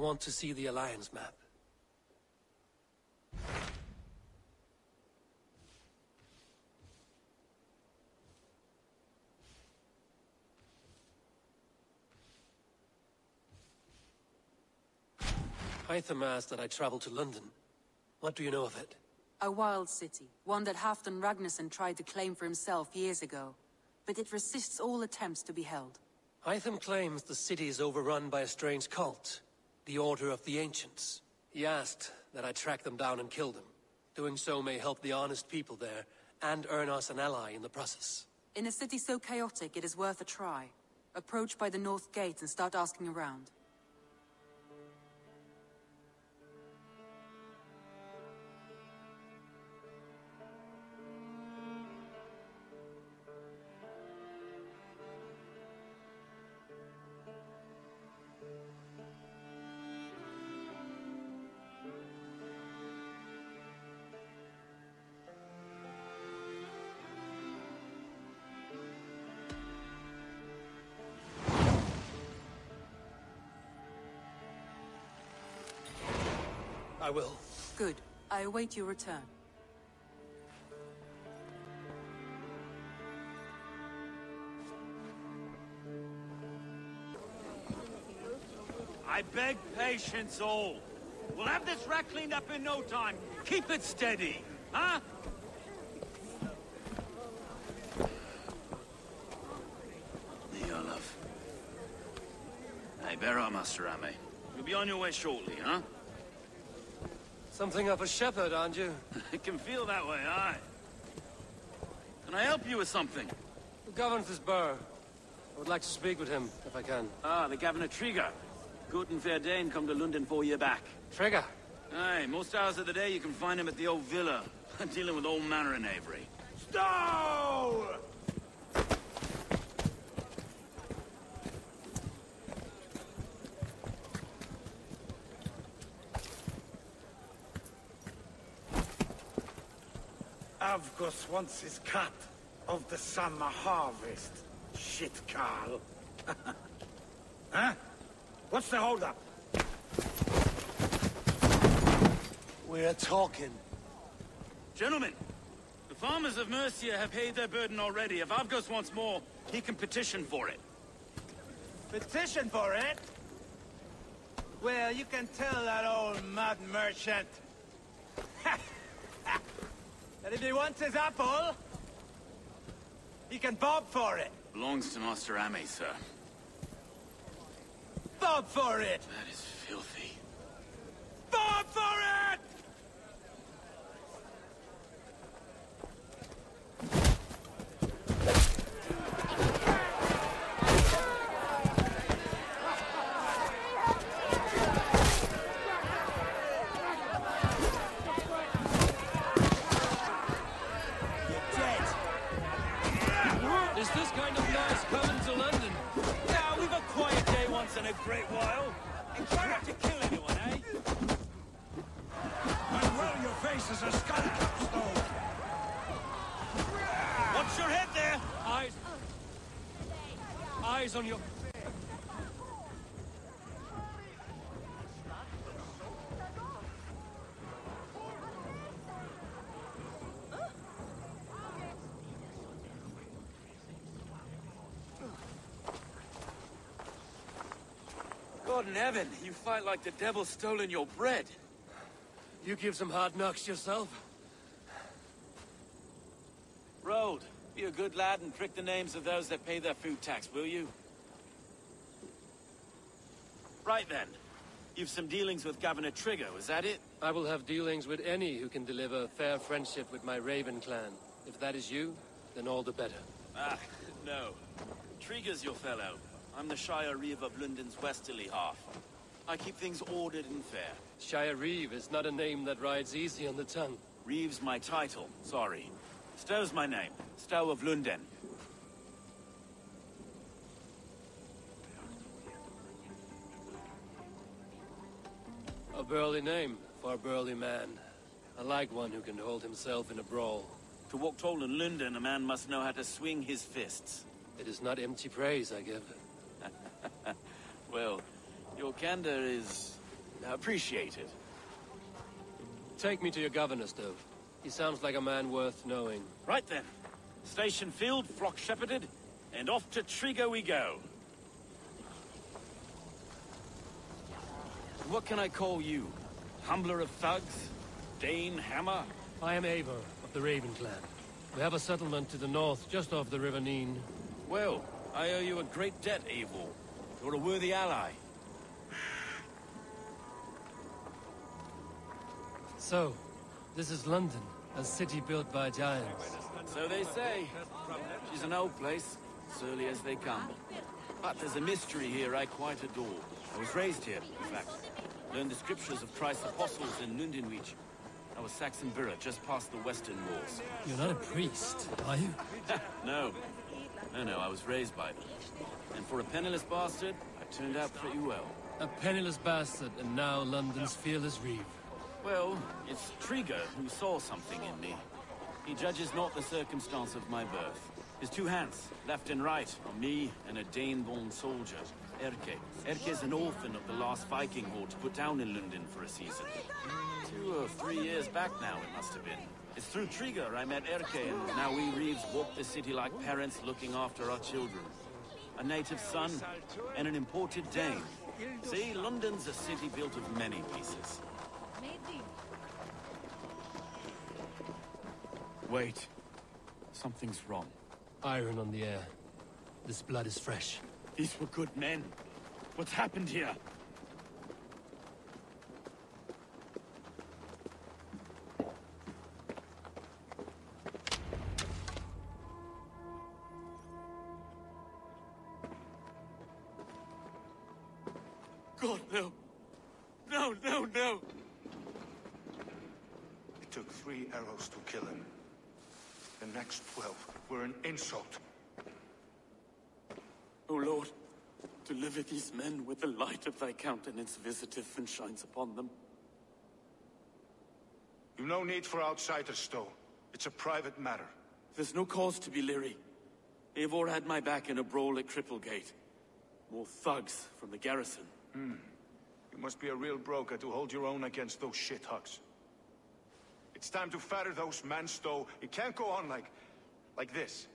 want to see the Alliance map. Hytham asked that I travel to London. What do you know of it? A wild city, one that Halfdan Ragnarsson tried to claim for himself years ago. But it resists all attempts to be held. Hytham claims the city is overrun by a strange cult, the Order of the Ancients. He asked that I track them down and kill them. Doing so may help the honest people there, and earn us an ally in the process. In a city so chaotic, it is worth a try. Approach by the North Gate and start asking around. I will. Good. I await your return. I beg patience, all. We'll have this wreck cleaned up in no time. Keep it steady, huh? Here, love. Hey, bear up, Master Ame. You'll be on your way shortly, huh? Something of a shepherd, aren't you? It can feel that way, aye. Can I help you with something? Who governs this burr? I would like to speak with him, if I can. Ah, the Governor Trigger. Good and fair Dane come to London 4 years back. Trigger? Aye, most hours of the day you can find him at the old villa, dealing with all manner in Avery. Stow! Avgos wants his cut of the summer harvest. Shit, Carl. Huh? What's the holdup? We're talking. Gentlemen, the farmers of Mercia have paid their burden already. If Avgos wants more, he can petition for it. Petition for it? Well, you can tell that old mud merchant that if he wants his apple, he can bob for it. Belongs to Master Ame, sir. Bob for it! That is filthy. Bob for it! Is this kind of noise coming to London? Now, we've a quiet day once in a great while. And try not to kill anyone, eh? And roll your face as a skull capstone. Watch your head there! Eyes. Eyes on your... God in heaven, you fight like the devil stolen your bread. You give some hard knocks yourself? Road, be a good lad and prick the names of those that pay their food tax, will you? Right then. You've some dealings with Governor Trigger, is that it? I will have dealings with any who can deliver fair friendship with my Raven clan. If that is you, then all the better. Ah, no. Trigger's your fellow. I'm the Shire Reeve of London's westerly half. I keep things ordered and fair. Shire Reeve is not a name that rides easy on the tongue. Reeve's my title, sorry. Stow's my name. Stow of London. A burly name for a burly man. I like one who can hold himself in a brawl. To walk tall in London, a man must know how to swing his fists. It is not empty praise I give. Well, your candor is Appreciate it. Take me to your governor, Stove. He sounds like a man worth knowing. Right then. Station filled, flock shepherded, and off to Trigo we go. What can I call you? Humbler of thugs? Dane Hammer? I am Eivor of the Raven clan. We have a settlement to the north, just off the River Neen. Well, I owe you a great debt, Eivor. You're a worthy ally. So, this is London, a city built by giants. So they say. She's an old place, surly as they come. But there's a mystery here I quite adore. I was raised here, in fact. Learned the scriptures of Christ's apostles in Lundenwich. I was Saxon Borough, just past the western walls. You're not a priest, are you? No. No, I was raised by them. And for a penniless bastard, I turned out pretty well. A penniless bastard, and now London's fearless reeve. Well, it's Trigo who saw something in me. He judges not the circumstance of my birth. His two hands, left and right, on me and a Dane-born soldier, Erke. Erke's an orphan of the last Viking horde put down in London for a season. 2 or 3 years back now, it must have been. It's through Trigo I met Erke, and now we Reeves walk the city like parents looking after our children. A native son and an imported Dane. See, London's a city built of many pieces. Wait. Something's wrong. Iron on the air. This blood is fresh. These were good men. What's happened here? God, no. No. It took 3 arrows to kill him. The next 12 were an insult. O Lord, deliver these men with the light of thy countenance visiteth and shines upon them. You've no need for outsiders, Stowe. It's a private matter. There's no cause to be leery. Eivor had my back in a brawl at Cripplegate. More thugs from the garrison. You must be a real broker to hold your own against those shithugs. It's time to fetter those men, Stowe. It can't go on like this.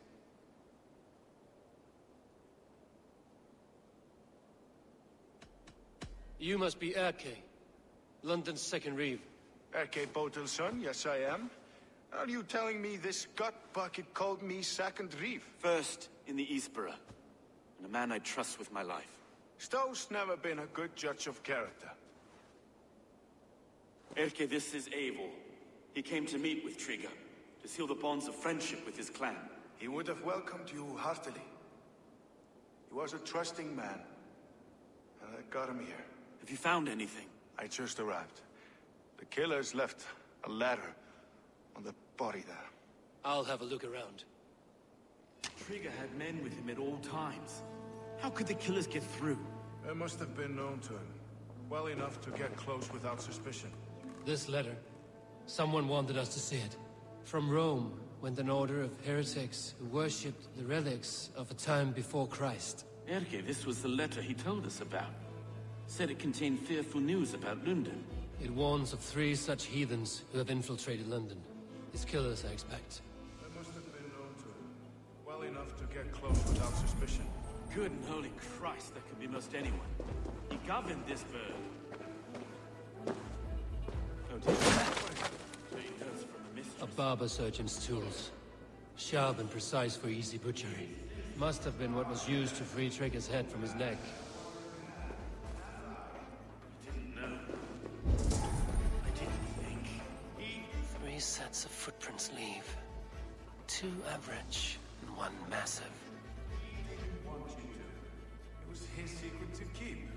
You must be Erke, London's second reeve. Erke Botel's son, yes I am. Are you telling me this gut bucket called me second reeve? First in the Eastborough, and a man I trust with my life. Stowe's never been a good judge of character. Erke, this is Eivor. He came to meet with Trigo, to seal the bonds of friendship with his clan. He would have welcomed you heartily. He was a trusting man, and I got him here. Have you found anything? I just arrived. The killers left a ladder on the body there. I'll have a look around. Trigo had men with him at all times. How could the killers get through? They must have been known to him. Well enough to get close without suspicion. This letter. Someone wanted us to see it. From Rome went an order of heretics who worshipped the relics of a time before Christ. Erke, this was the letter he told us about. Said it contained fearful news about London. It warns of 3 such heathens who have infiltrated London. His killers, I expect. They must have been known to him. Well enough to get close without suspicion. Good and holy Christ, that could be most anyone. He governed this bird. Oh dear. So he knows from the mistress. A barber surgeon's tools. Sharp and precise for easy butchery. Must have been what was used to free Trigger's head from his neck. I didn't think. 3 sets of footprints leave. 2 average and 1 massive. It was his secret to keep.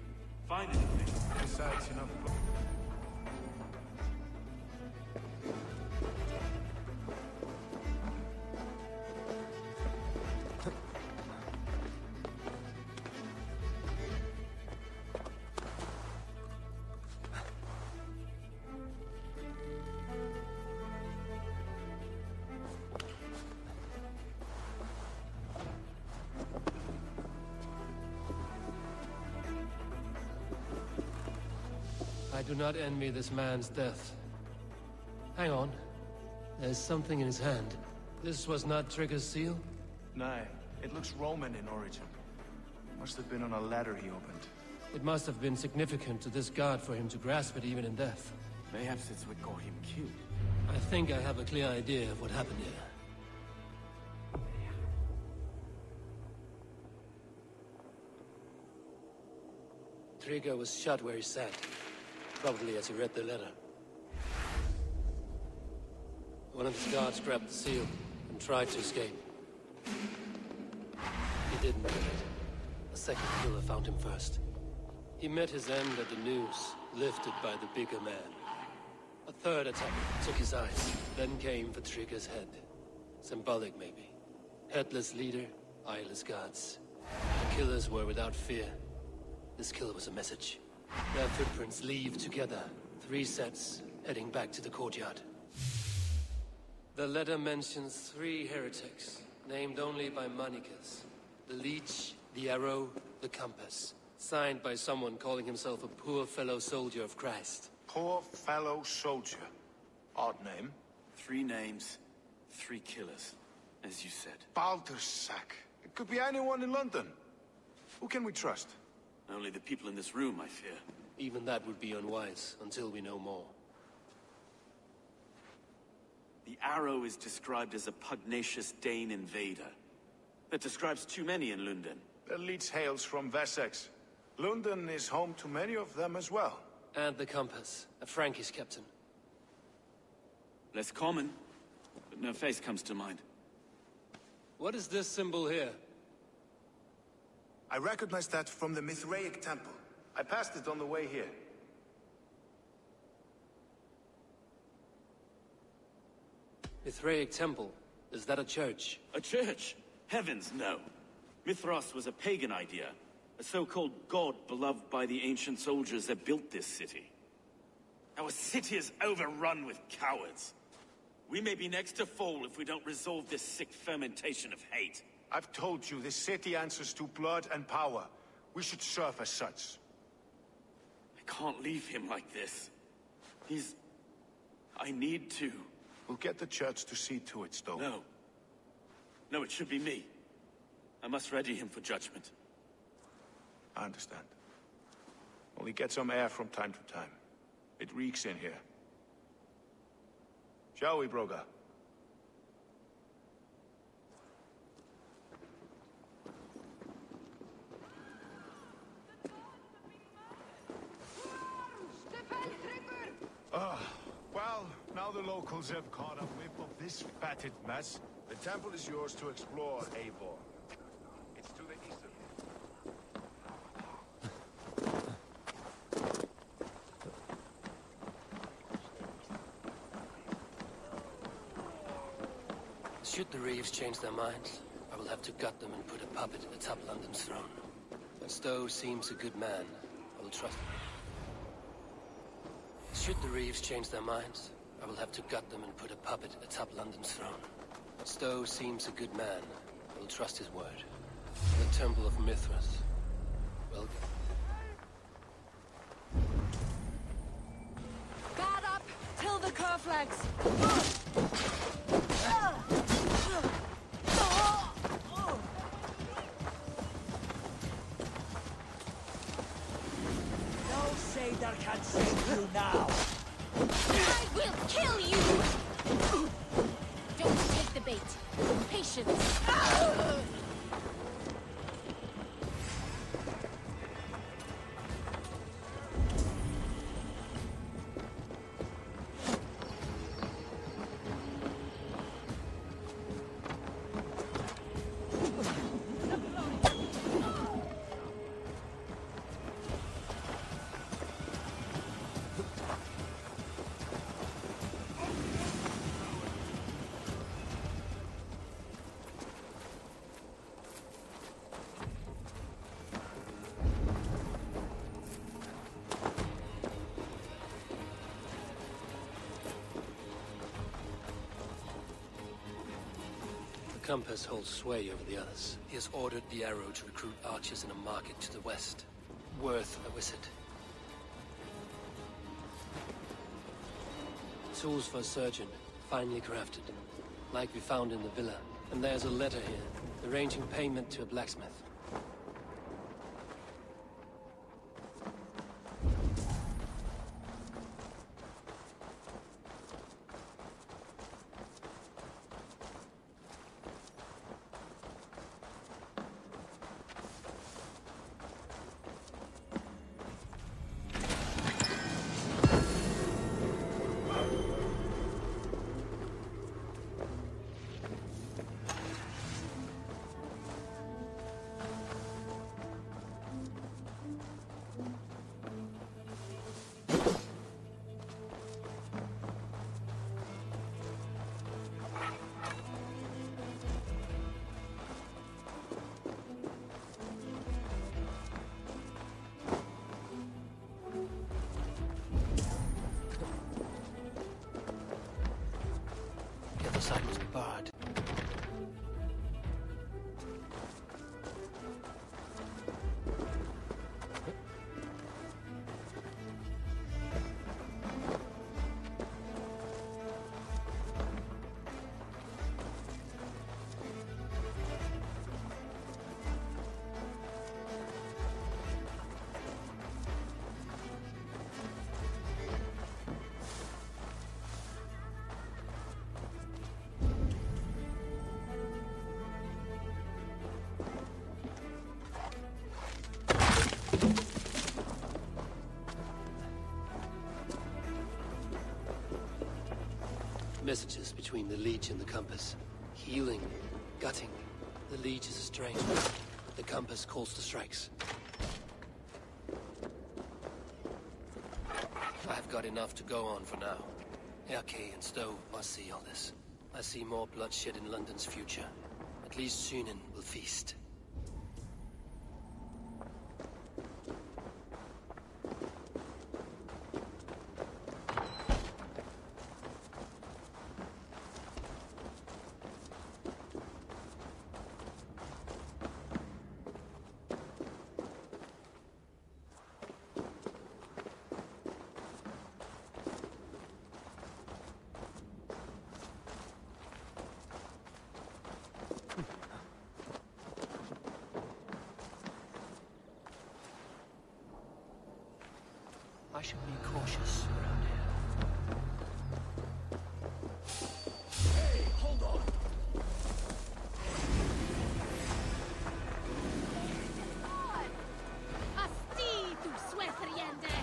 Find anything. Besides, enough. I I do not envy this man's death. Hang on. There's something in his hand. This was not Trigger's seal? Nay, it looks Roman in origin. Must have been on a ladder he opened. It must have been significant to this god for him to grasp it even in death. Perhaps it's what got him killed. I think I have a clear idea of what happened here. Trigger was shot where he sat, probably as he read the letter. One of his guards grabbed the seal and tried to escape. He didn't get it. A second killer found him first. He met his end at the noose, lifted by the bigger man. A third attacker took his eyes, then came for Trigger's head. Symbolic, maybe. Headless leader, eyeless guards. The killers were without fear. This kill was a message. Their footprints leave together. 3 sets, heading back to the courtyard. The letter mentions 3 heretics, named only by Manicus. The Leech, the Arrow, the Compass. Signed by someone calling himself a poor fellow soldier of Christ. Poor fellow soldier. Odd name. 3 names, 3 killers, as you said. Baldersack. It could be anyone in London. Who can we trust? Only the people in this room, I fear. Even that would be unwise, until we know more. The Arrow is described as a pugnacious Dane invader. That describes too many in London. The Leech hails from Wessex. London is home to many of them as well. And the Compass, a Frankish captain. Less common, but no face comes to mind. What is this symbol here? I recognize that from the Mithraic temple. I passed it on the way here. Mithraic temple? Is that a church? A church? Heavens, no. Mithras was a pagan idea. A so-called god beloved by the ancient soldiers that built this city. Our city is overrun with cowards. We may be next to fall if we don't resolve this sick fermentation of hate. I've told you, this city answers to blood and power. We should serve as such. I can't leave him like this. I need to. We'll get the church to see to it, Stowe. No. No, it should be me. I must ready him for judgment. I understand. Only get some air from time to time. It reeks in here. Shall we, Broga? Well, now the locals have caught a whip of this fatted mess. The temple is yours to explore, Eivor. It's to the east of you. Should the Reeves change their minds, I will have to gut them and put a puppet atop London's throne. But Stowe seems a good man. I will trust him. Should the Reeves change their minds, I will have to gut them and put a puppet atop London's throne. Stowe seems a good man. I will trust his word. The Temple of Mithras. Welcome. Guard up! Till the curve legs! No sailor can save you now! I will kill you! Don't take the bait. Patience. Compass holds sway over the others. He has ordered the Arrow to recruit archers in a market to the west. Worth a visit. tools for a surgeon, finely crafted. Like we found in the villa. And there's a letter here, arranging payment to a blacksmith. The side must be barred. Messages between the Leech and the Compass. Healing, gutting. The Leech is a strange one. The Compass calls to strikes. I've got enough to go on for now. Erke and Stowe must see all this. I see more bloodshed in London's future. At least Sunan will feast. I should be cautious around here. Hey, hold on! Asti, tu suefriende!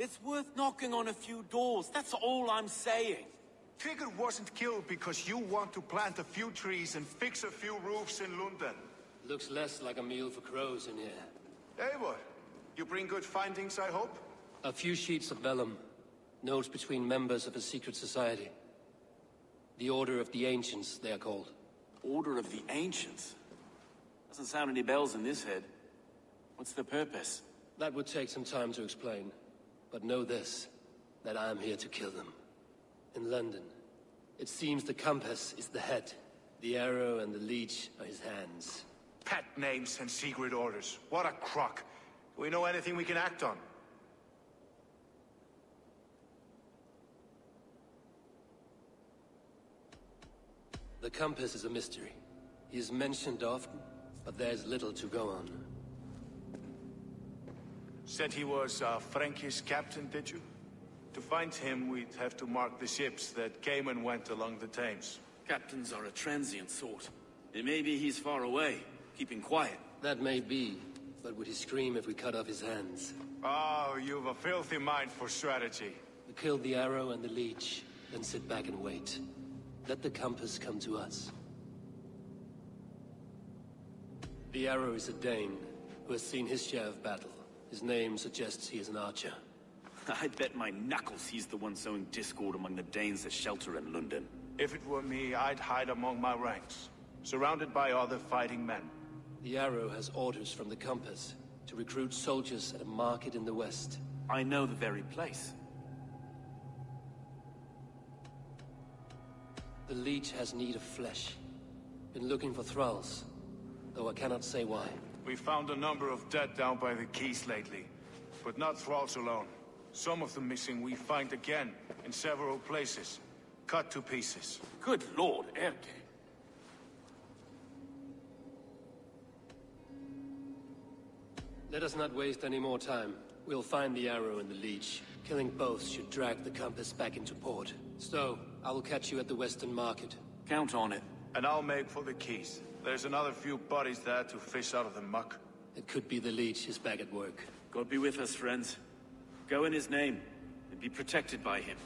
It's worth knocking on a few doors, that's all I'm saying. Trigger wasn't killed because you want to plant a few trees and fix a few roofs in London. Looks less like a meal for crows in here. Hey, what? You bring good findings, I hope? A few sheets of vellum. Notes between members of a secret society. The Order of the Ancients, they are called. Order of the Ancients? Doesn't sound any bells in this head. What's the purpose? That would take some time to explain. But know this, that I am here to kill them. In London, it seems the Compass is the head. The arrow and the leech are his hands. Pet names and secret orders. What a crock. Do we know anything we can act on? The Compass is a mystery. He is mentioned often, but there's little to go on. Said he was a Frankish captain, did you? To find him, we'd have to mark the ships that came and went along the Thames. Captains are a transient sort. It may be he's far away, keeping quiet. That may be, But would he scream if we cut off his hands? Oh, you've a filthy mind for strategy. We killed the arrow and the leech, then sit back and wait. Let the compass come to us. The arrow is a Dane, who has seen his share of battle. His name suggests he is an archer. I bet my knuckles he's the one sowing discord among the Danes that shelter in London. If it were me, I'd hide among my ranks, surrounded by other fighting men. The arrow has orders from the compass to recruit soldiers at a market in the west. I know the very place. The leech has need of flesh. Been looking for thralls, though I cannot say why. We found a number of dead down by the quays lately, but not thralls alone. Some of the missing we find again in several places, cut to pieces. Good lord, Erke. Let us not waste any more time. We'll find the arrow and the leech. Killing both should drag the compass back into port. So, I will catch you at the western market. Count on it. And I'll make for the quays. There's another few bodies there to fish out of the muck. It could be the leech is back at work. God be with us, friends. Go in his name, and be protected by him.